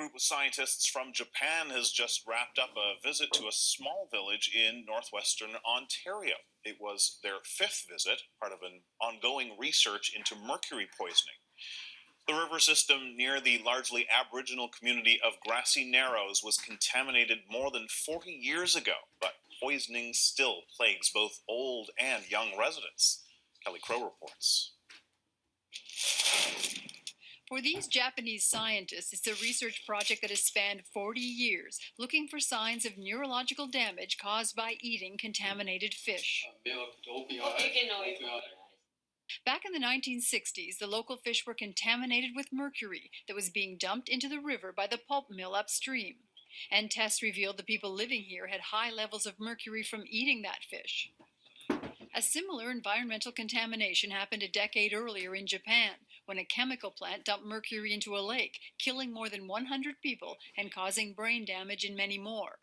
group of scientists from Japan has just wrapped up a visit to a small village in northwestern Ontario. It was their 5th visit, part of an ongoing research into mercury poisoning. The river system near the largely Aboriginal community of Grassy Narrows was contaminated more than 40 years ago, but poisoning still plagues both old and young residents. Kelly Crow reports. For these Japanese scientists, it's a research project that has spanned 40 years, looking for signs of neurological damage caused by eating contaminated fish. Back in the 1960s, the local fish were contaminated with mercury that was being dumped into the river by the pulp mill upstream. And tests revealed the people living here had high levels of mercury from eating that fish. A similar environmental contamination happened a decade earlier in Japan, when a chemical plant dumped mercury into a lake, killing more than 100 people and causing brain damage in many more.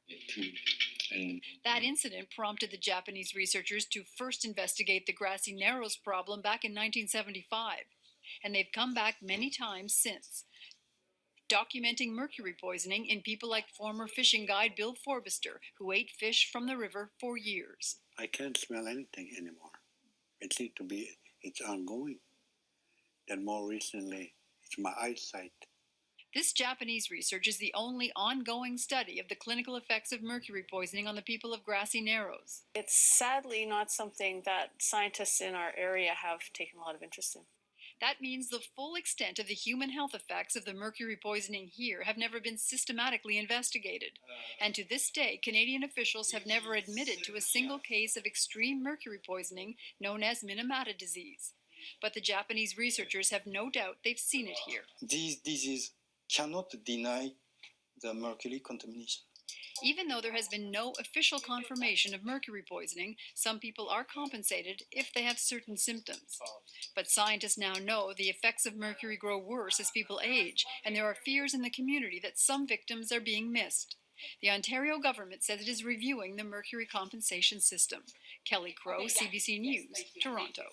That incident prompted the Japanese researchers to first investigate the Grassy Narrows problem back in 1975, and they've come back many times since, documenting mercury poisoning in people like former fishing guide Bill Forbister, who ate fish from the river for years. I can't smell anything anymore. It seems to be, it's ongoing. Then more recently, it's my eyesight. This Japanese research is the only ongoing study of the clinical effects of mercury poisoning on the people of Grassy Narrows. It's sadly not something that scientists in our area have taken a lot of interest in. That means the full extent of the human health effects of the mercury poisoning here have never been systematically investigated. And to this day, Canadian officials have never admitted to a single case of extreme mercury poisoning known as Minamata disease. But the Japanese researchers have no doubt they've seen it here. This disease cannot deny the mercury contamination. Even though there has been no official confirmation of mercury poisoning, some people are compensated if they have certain symptoms. But scientists now know the effects of mercury grow worse as people age, and there are fears in the community that some victims are being missed. The Ontario government says it is reviewing the mercury compensation system. Kelly Crow, CBC News, Toronto.